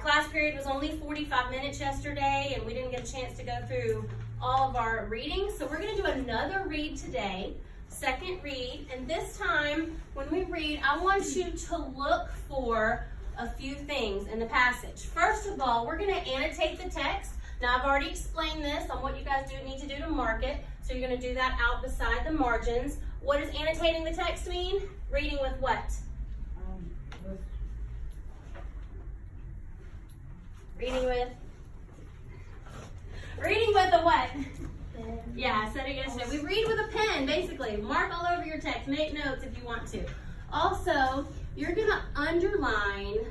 class period was only 45 minutes yesterday, and we didn't get a chance to go through all of our readings. So we're going to do another read today, second read. And this time, when we read, I want you to look for a few things in the passage. First of all, we're going to annotate the text. Now, I've already explained this on what you guys need to do to mark it. So you're going to do that out beside the margins. What does annotating the text mean? Reading with what? Reading with a what? Pen. Yeah, I said it yesterday. We read with a pen, basically. Mark all over your text. Make notes if you want to. Also, you're going to underline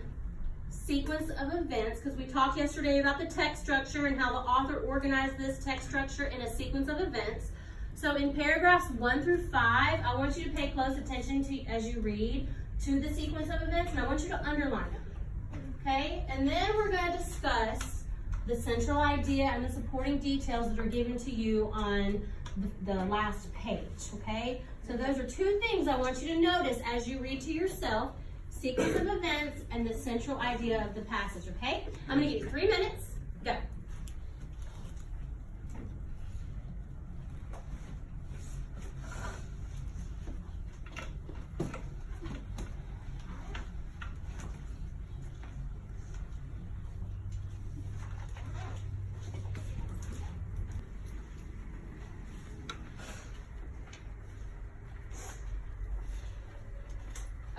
sequence of events, because we talked yesterday about the text structure and how the author organized this text structure in a sequence of events. So in paragraphs 1 through 5, I want you to pay close attention to, as you read, to the sequence of events, and I want you to underline them. Okay? And then we're going to discuss the central idea and the supporting details that are given to you on the last page. Okay? So those are two things I want you to notice as you read to yourself: sequence of events and the central idea of the passage. Okay? I'm going to give you 3 minutes. Go.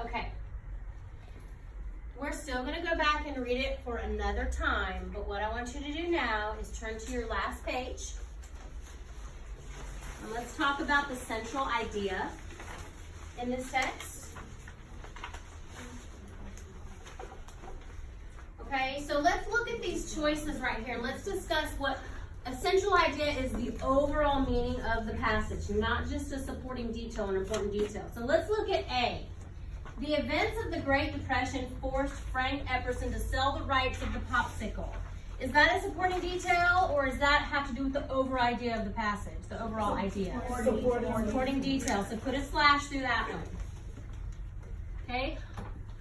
Okay. We're still going to go back and read it for another time, but what I want you to do now is turn to your last page. And let's talk about the central idea in this text. Okay, so let's look at these choices right here. Let's discuss what a central idea is: the overall meaning of the passage, not just a supporting detail, an important detail. So let's look at A. The events of the Great Depression forced Frank Epperson to sell the rights of the popsicle. Is that a supporting detail, or does that have to do with the overall idea of the passage, the overall idea? Supporting detail. So put a slash through that one. Okay.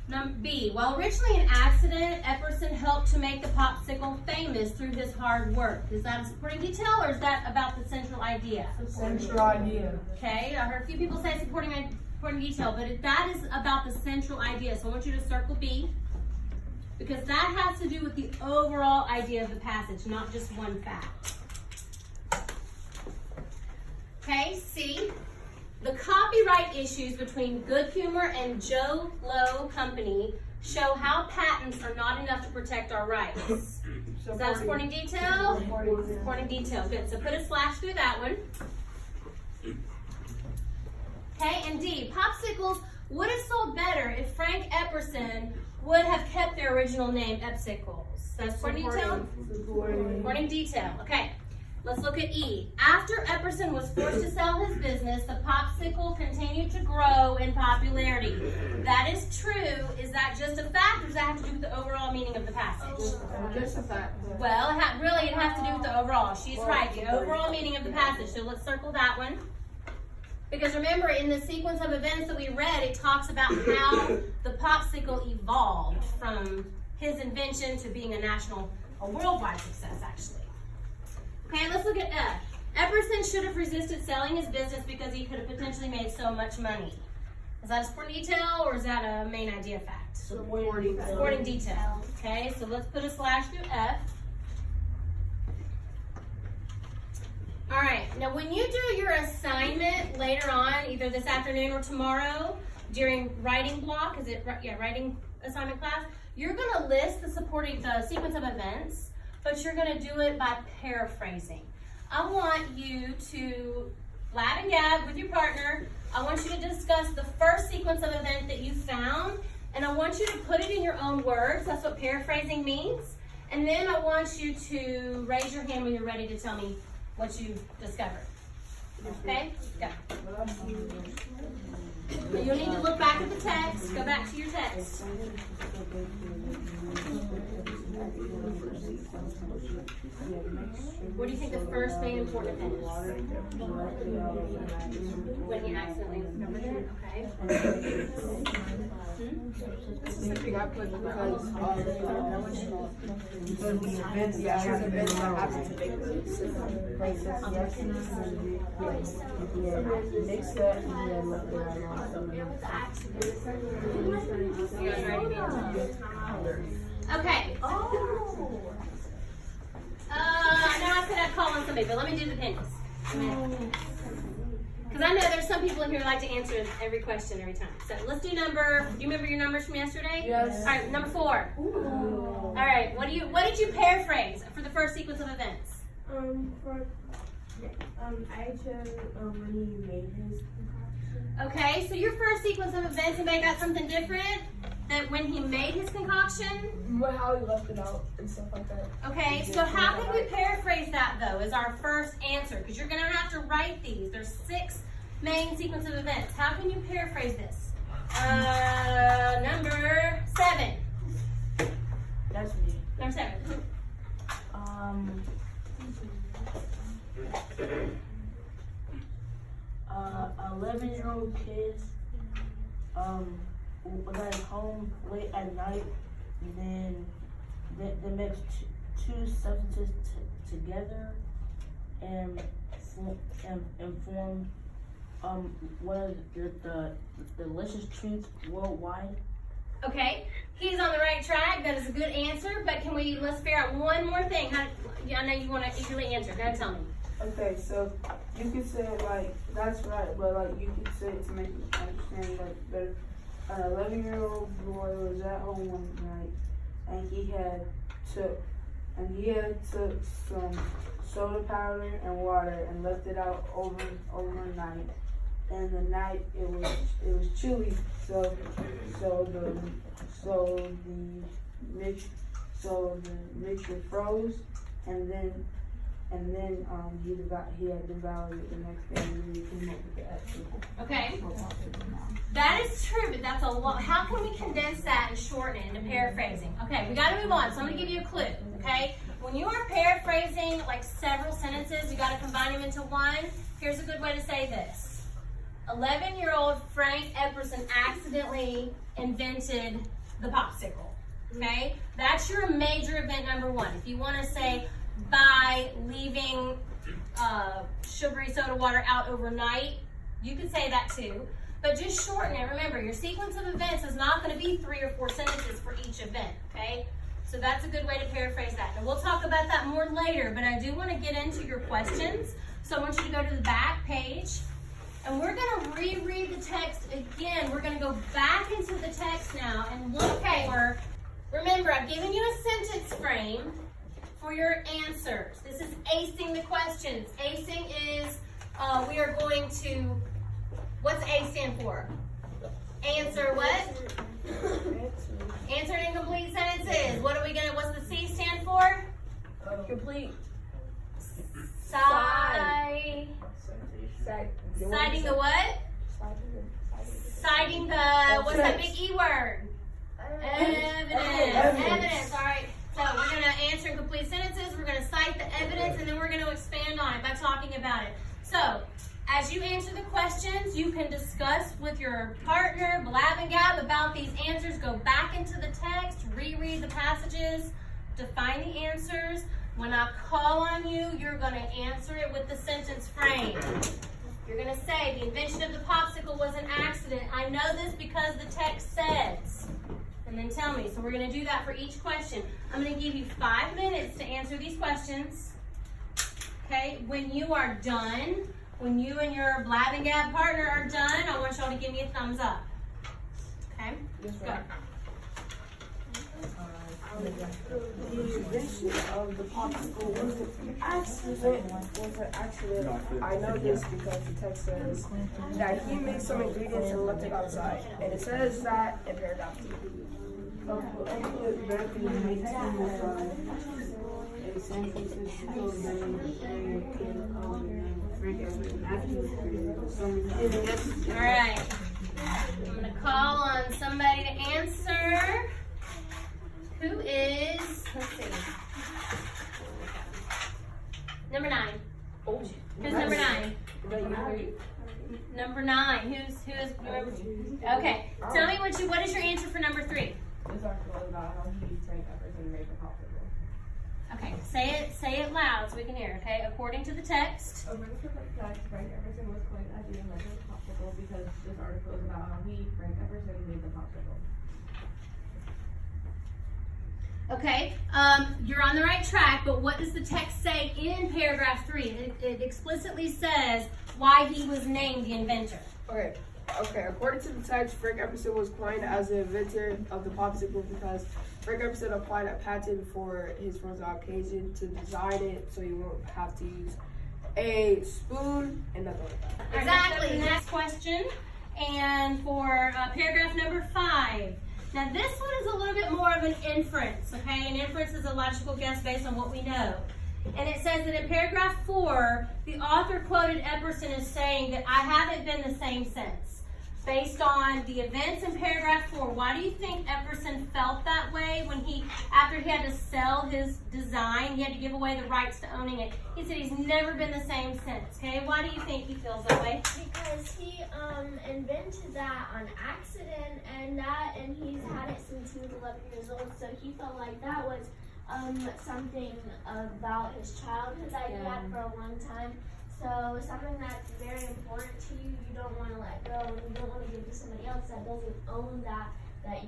Number B. While originally an accident, Epperson helped to make the popsicle famous through his hard work. Is that a supporting detail, or is that about the central idea? Central idea. Okay. I heard a few people say supporting detail, but that is about the central idea. So I want you to circle B, because that has to do with the overall idea of the passage, not just one fact. Okay, C. The copyright issues between Good Humor and Joe Low Company show how patents are not enough to protect our rights. Is that supporting detail? Supporting detail. Good. So put a slash through that one. Okay, and D. Popsicles would have sold better if Frank Epperson would have kept their original name, Epsicles. That's supporting detail? Supporting detail. Okay. Let's look at E. After Epperson was forced to sell his business, the popsicle continued to grow in popularity. That is true. Is that just a fact, or does that have to do with the overall meaning of the passage? Just a fact. Well, it has to do with the overall. She's right. The overall meaning of the passage. So let's circle that one. Because remember, in the sequence of events that we read, it talks about how the popsicle evolved from his invention to being a worldwide success, actually. Okay, let's look at F. Epperson should have resisted selling his business because he could have potentially made so much money. Is that a supporting detail, or is that a main idea fact? Supporting detail. Okay, so let's put a slash through F. All right, now when you do your assignment later on, either this afternoon or tomorrow, during writing block, writing assignment class, you're gonna list the sequence of events, but you're gonna do it by paraphrasing. I want you to lab and gab with your partner. I want you to discuss the first sequence of event that you found, and I want you to put it in your own words. That's what paraphrasing means. And then I want you to raise your hand when you're ready to tell me what you discovered. Okay? Go. You'll need to look back at the text. Go back to your text. What do you think the first main important event is? When he accidentally discovered it? Okay. I think I put because Because the events, yeah, the events that happen to make the system. Process lessons and mix that and then let it out on You guys ready? Okay. I know I said I'd call on somebody, but let me do the pennies. Because I know there's some people in here who like to answer every question every time. So let's do number. Do you remember your numbers from yesterday? Yes. All right, number 4. All right. What did you paraphrase for the first sequence of events? I chose when he made his concoction. Okay. So your first sequence of events, anybody got something different than when he made his concoction? But how he left it out and stuff like that. Okay, so how can we paraphrase that though as our first answer? Because you're gonna have to write these. There's 6 main sequence of events. How can you paraphrase this? Number 7. That's me. Number 7. 11-year-old kids got home late at night, and then they mix two substances together and form one of the delicious treats worldwide. Okay, he's on the right track. That is a good answer. But let's figure out one more thing. I know you want to eagerly answer. Go ahead, tell me. Okay, so you could say like that's right, but like you could say it to make you understand like better. An 11-year-old boy was at home one night, and he had took some soda powder and water and left it out overnight. And the night it was chilly, so the mixture froze, and then he had devoured it the next day, and then he came up with the actual. Okay, that is true, but that's a lot. How can we condense that and shorten it into paraphrasing? Okay, we got to move on. So I'm going to give you a clue. Okay, when you are paraphrasing like several sentences, you got to combine them into one. Here's a good way to say this: 11-year-old Frank Epperson accidentally invented the popsicle. Okay, that's your major event number 1. If you want to say by leaving sugary soda water out overnight, you could say that too. But just shorten it. Remember, your sequence of events is not going to be 3 or 4 sentences for each event, okay? So that's a good way to paraphrase that. And we'll talk about that more later, but I do want to get into your questions. So I want you to go to the back page, and we're going to reread the text again. We're going to go back into the text now and look for, remember, I've given you a sentence frame for your answers. This is acing the questions. Acing is, we are going to, what's A stand for? Answer what? Answer incomplete sentences. What's the C stand for? Complete. Citing the what? Citing the, what's that big E word? Evidence. All right. So we're going to answer incomplete sentences. We're going to cite the evidence, and then we're going to expand on it by talking about it. So as you answer the questions, you can discuss with your partner, blab and gab about these answers. Go back into the text, reread the passages, define the answers. When I call on you, you're going to answer it with the sentence frame. You're going to say, the invention of the popsicle was an accident. I know this because the text says. And then tell me. So we're going to do that for each question. I'm going to give you 5 minutes to answer these questions. Okay? When you are done, when you and your blab and gab partner are done, I want y'all to give me a thumbs up. Okay? Yes, Go. right. The invention of the popsicle was an accident. I know this because the text says that he mixed some ingredients and left it outside. And it says that in paragraph 2. All right. I'm going to call on somebody to answer. Who is, let's see, number 9. Who's number 9? Number 9. Who is number 2? Okay. Tell me what is your answer for number 3? It's actually about how he Frank Epperson made the popsicle. Okay, say it loud so we can hear, okay? According to the text. According to the text, Frank Everson was coined as the inventor of the popsicle because this article is about how Frank Everson, made the popsicle. Okay, you're on the right track, but what does the text say in paragraph 3? It explicitly says why he was named the inventor. Okay. According to the text, Frank Everson was coined as the inventor of the popsicle because Frank Everson applied a patent for his friend's occasion to design it so you won't have to use a spoon and nothing like that. Exactly. Next question, and for paragraph number 5. Now this one is a little bit more of an inference, okay? An inference is a logical guess based on what we know. And it says that in paragraph 4, the author quoted Epperson as saying that I haven't been the same since. Based on the events in paragraph 4, why do you think Epperson felt that way when after he had to sell his design, he had to give away the rights to owning it? He said he's never been the same since, okay? Why do you think he feels that way? Because he invented that on accident, and he's had it since he was 11 years old, so he felt like that was something about his childhood that he had for a long time. So something that's very important to you, you don't want to let go, and you don't want to give to somebody else that doesn't own that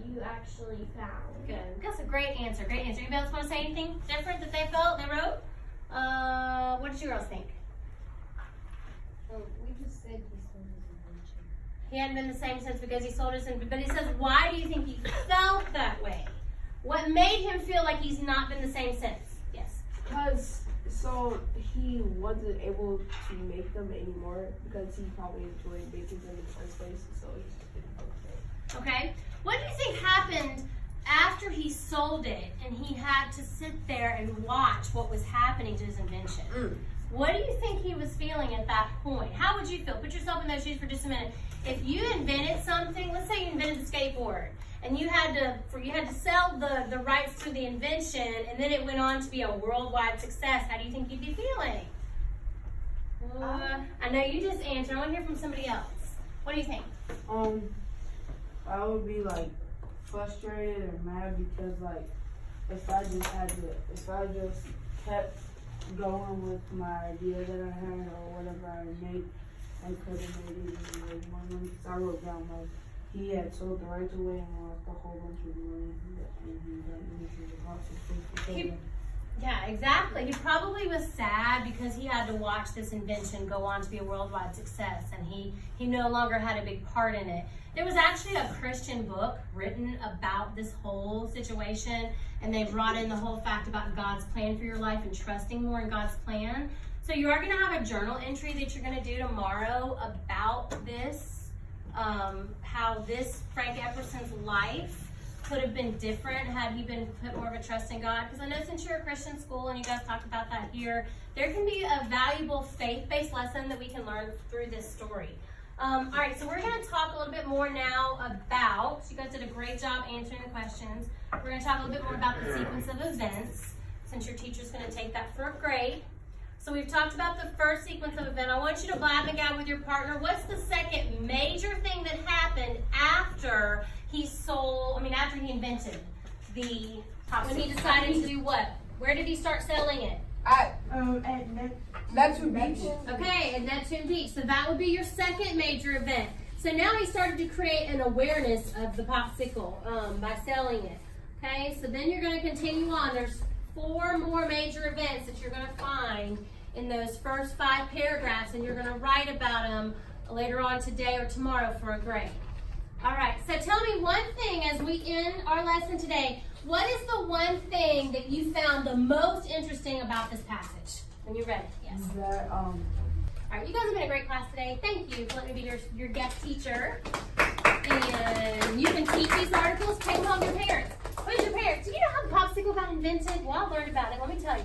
you actually found. Good. That's a great answer. Great answer. Anybody else want to say anything different that they felt, they wrote? What did you girls think? We just said he sold his invention. He hadn't been the same since because he sold his invention. But he says, why do you think he felt that way? What made him feel like he's not been the same since? Yes. Because he wasn't able to make them anymore because he probably enjoyed making them in the first place. So he just didn't. Okay. What do you think happened after he sold it and he had to sit there and watch what was happening to his invention? What do you think he was feeling at that point? How would you feel? Put yourself in those shoes for just a minute. If you invented something, let's say you invented the skateboard, and you had to sell the rights to the invention, and then it went on to be a worldwide success. How do you think you'd be feeling? I know you just answered. I want to hear from somebody else. What do you think? I would be like frustrated or mad because like if I just kept going with my idea that I had or whatever I made, I could have made even more money. Because I wrote down like he had sold the rights away and lost a whole bunch of money, and he got into the box of things. Yeah, exactly. He probably was sad because he had to watch this invention go on to be a worldwide success, and he no longer had a big part in it. There was actually a Christian book written about this whole situation, and they brought in the whole fact about God's plan for your life and trusting more in God's plan. So you are going to have a journal entry that you're going to do tomorrow about this, how this Frank Epperson's life could have been different had he been put more of a trust in God. Because I know since you're a Christian school and you guys talked about that here, there can be a valuable faith-based lesson that we can learn through this story. All right, so we're going to talk a little bit more now about, you guys did a great job answering the questions. We're going to talk a little bit more about the sequence of events, since your teacher's going to take that for a grade. So we've talked about the first sequence of event. I want you to blab and gab with your partner. What's the second major thing that happened after after he invented the popsicle? When he decided to do what? Where did he start selling it? At Neptune Beach. Okay, at Neptune Beach. So that would be your second major event. So now he started to create an awareness of the popsicle by selling it. Okay, so then you're going to continue on. There's 4 more major events that you're going to find in those first 5 paragraphs, and you're going to write about them later on today or tomorrow for a grade. All right, so tell me one thing as we end our lesson today. What is the one thing that you found the most interesting about this passage when you read it? Yes. That All right, you guys have been a great class today. Thank you for letting me be your guest teacher. And you can teach these articles, take them home to your parents. Who's your parents? Do you know how the popsicle got invented? Well, I learned about it. Let me tell you.